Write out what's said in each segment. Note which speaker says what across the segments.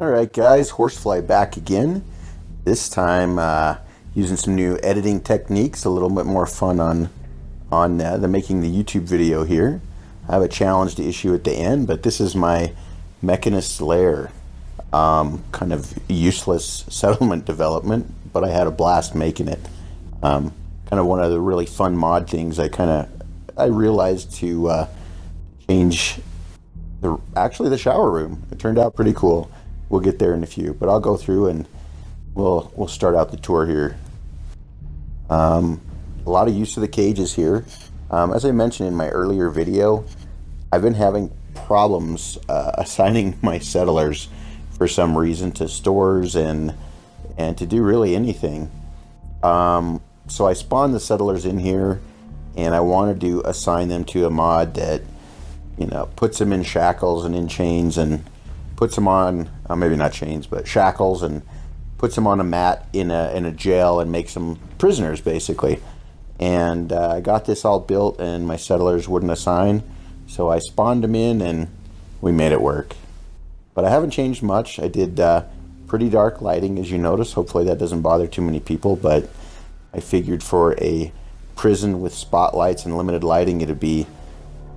Speaker 1: Alright guys, Horsefly back again. This time using some new editing techniques, a little bit more fun on the making the YouTube video here. I have a challenge to issue at the end, but this is my Mechanist Lair. Kind of useless settlement development, but I had a blast making it. Kind of one of the really fun mod things I realized to change the shower room. It turned out pretty cool. We'll get there in a few, but I'll go through and we'll start out the tour here. A lot of use of the cages here. As I mentioned in my earlier video, I've been having problems assigning my settlers for some reason to stores and to do really anything. So I spawned the settlers in here, and I wanted to assign them to a mod that, you know, puts them in shackles and in chains and puts them on, maybe not chains, but shackles, and puts them on a mat in a jail and makes them prisoners, basically. And I got this all built, and my settlers wouldn't assign, so I spawned them in, and we made it work. But I haven't changed much. I did pretty dark lighting, as you notice. Hopefully that doesn't bother too many people, but I figured for a prison with spotlights and limited lighting, it'd be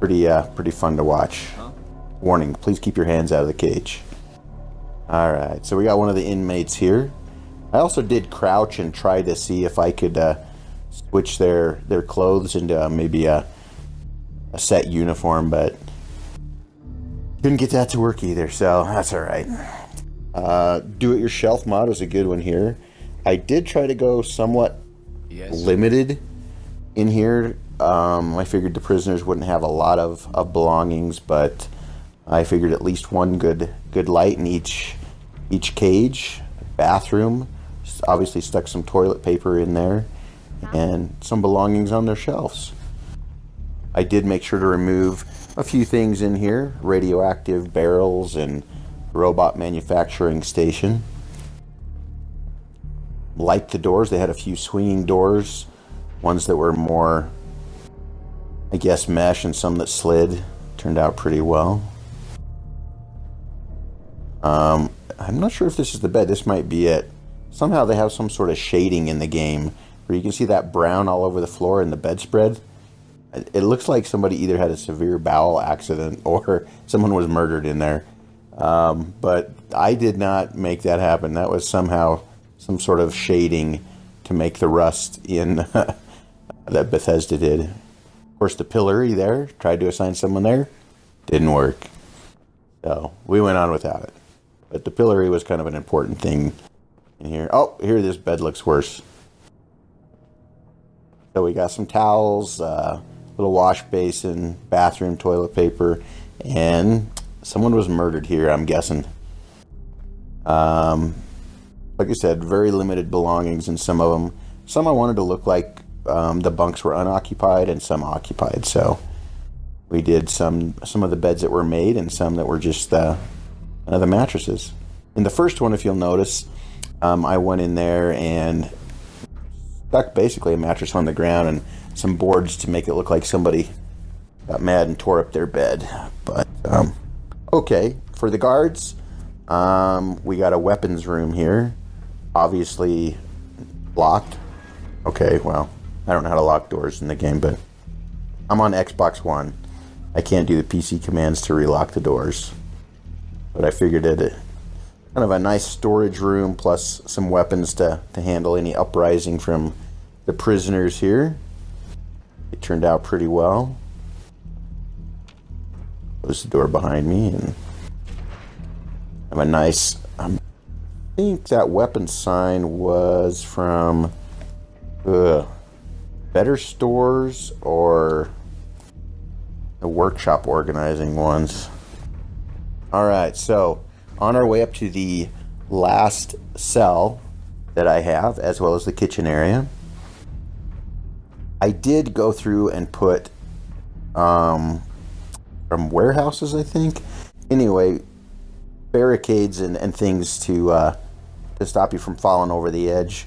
Speaker 1: pretty fun to watch. Warning, please keep your hands out of the cage. Alright, so we got one of the inmates here. I also did crouch and try to see if I could switch their clothes into maybe a set uniform, but couldn't get that to work either, so that's alright. Do-it-yourself mod was a good one here. I did try to go somewhat limited in here. I figured the prisoners wouldn't have a lot of belongings, but I figured at least one good light in each cage. Bathroom, obviously stuck some toilet paper in there, and some belongings on their shelves. I did make sure to remove a few things in here: radioactive barrels and robot manufacturing station. Like the doors, they had a few swinging doors, ones that were more, I guess, mesh, and some that slid. Turned out pretty well. I'm not sure if this is the bed. This might be it. Somehow they have some sort of shading in the game where you can see that brown all over the floor in the bedspread. It looks like somebody either had a severe bowel accident or someone was murdered in there. But I did not make that happen. That was somehow some sort of shading to make the rust in that Bethesda did. Of course, the pillory there, tried to assign someone there, didn't work. So we went on without it. But the pillory was kind of an important thing in here. Oh, here, this bed looks worse. So we got some towels, little wash basin, bathroom toilet paper, and someone was murdered here, I'm guessing. Like I said, very limited belongings in some of them. Some I wanted to look like the bunks were unoccupied, and some occupied. So we did some of the beds that were made, and some that were just the mattresses. In the first one, if you'll notice, I went in there and stuck basically a mattress on the ground and some boards to make it look like somebody got mad and tore up their bed. But okay, for the guards, we got a weapons room here, obviously locked. Okay, well, I don't know how to lock doors in the game, but I'm on Xbox One. I can't do the PC commands to relock the doors, but I figured it kind of a nice storage room plus some weapons to handle any uprising from the prisoners here. It turned out pretty well. Close the door behind me, and have a nice, I think that weapon sign was from Better Stores or the workshop organizing ones. Alright, so on our way up to the last cell that I have, as well as the kitchen area. I did go through and put from warehouses, I think. Anyway, barricades and things to stop you from falling over the edge,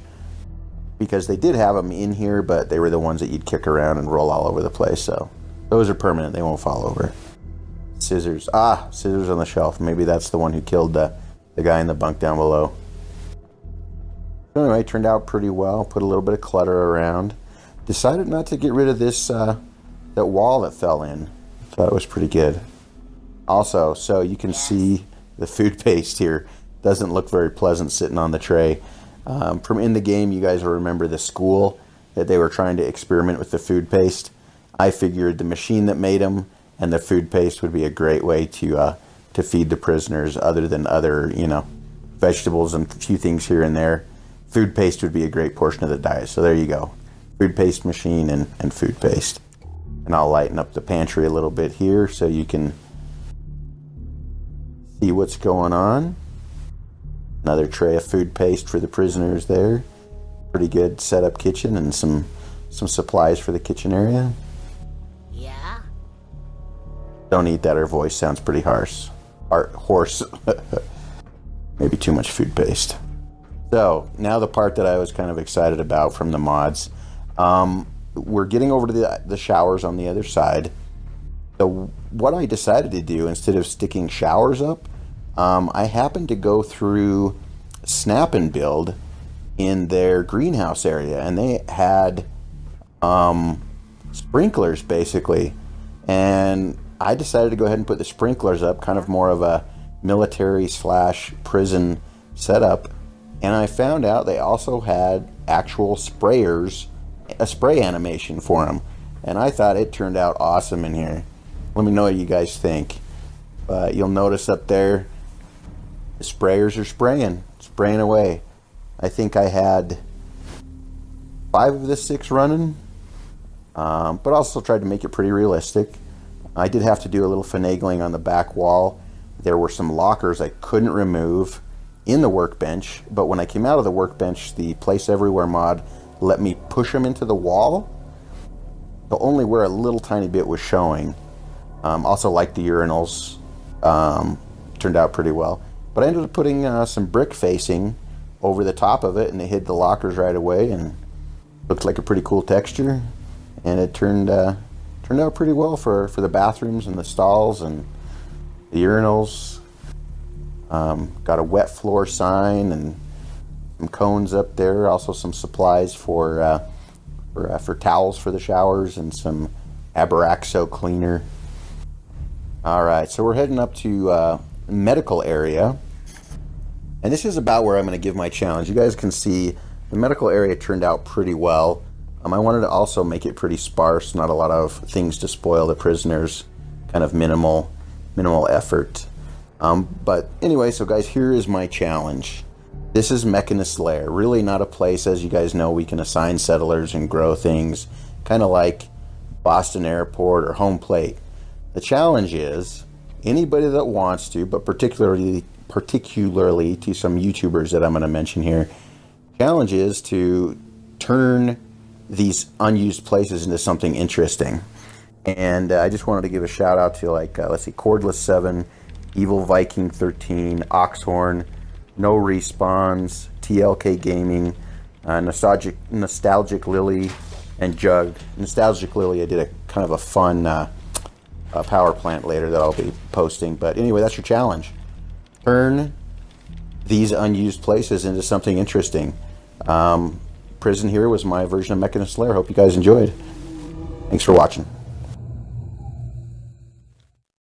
Speaker 1: because they did have them in here, but they were the ones that you'd kick around and roll all over the place. So those are permanent, they won't fall over. Scissors. Scissors on the shelf. Maybe that's the one who killed the the guy in the bunk down below. So anyway, it turned out pretty well. Put a little bit of clutter around. Decided not to get rid of this that wall that fell in. Thought it was pretty good. Also, so you can see the food paste here. Doesn't look very pleasant sitting on the tray. From in the game, you guys will remember the school that they were trying to experiment with the food paste. I figured the machine that made them and the food paste would be a great way to feed the prisoners, other than other, vegetables and a few things here and there. Food paste would be a great portion of the diet. So there you go. Food paste machine and food paste. And I'll lighten up the pantry a little bit here so you can see what's going on. Another tray of food paste for the prisoners there. Pretty good setup kitchen, and some supplies for the kitchen area.
Speaker 2: Yeah?
Speaker 1: Don't eat that, her voice sounds pretty harsh. Hoarse. Maybe too much food paste. So, now the part that I was kind of excited about from the mods. We're getting over to the showers on the other side. So what I decided to do, instead of sticking showers up, I happened to go through Snap and Build in their greenhouse area, and they had sprinklers basically, and I decided to go ahead and put the sprinklers up, kind of more of a military / prison setup. And I found out they also had actual sprayers, a spray animation for them, and I thought it turned out awesome in here. Let me know what you guys think. You'll notice up there the sprayers are spraying away. I think I had 5 of the 6 running, but also tried to make it pretty realistic. I did have to do a little finagling on the back wall. There were some lockers I couldn't remove in the workbench, but when I came out of the workbench, the Place Everywhere mod let me push them into the wall, but only where a little tiny bit was showing. Also, like the urinals, turned out pretty well. But I ended up putting some brick facing over the top of it, and it hid the lockers right away, and looked like a pretty cool texture. And it turned out pretty well for the bathrooms and the stalls and the urinals. Got a wet floor sign and some cones up there. Also some supplies for towels for the showers, and some Abraxo cleaner. All right, so we're heading up to medical area, and this is about where I'm going to give my challenge. You guys can see the medical area turned out pretty well. I wanted to also make it pretty sparse, not a lot of things to spoil the prisoners, kind of minimal effort. But anyway, so guys, here is my challenge. This is Mechanist Lair. Really not a place, as you guys know, we can assign settlers and grow things, kind of like Boston Airport or Home Plate. The challenge is anybody that wants to, but particularly to some YouTubers that I'm going to mention here, challenge is to turn these unused places into something interesting. And I just wanted to give a shout out to, like, let's see, Cordless 7, Evil Viking 13, Oxhorn, No Respawns, TLK Gaming, Nostalgic Lily, and Jug. Nostalgic Lily, I did a kind of a fun power plant later that I'll be posting. But anyway, that's your challenge. Turn these unused places into something interesting. Prison here was my version of Mechanist Lair. Hope you guys enjoyed. Thanks for watching.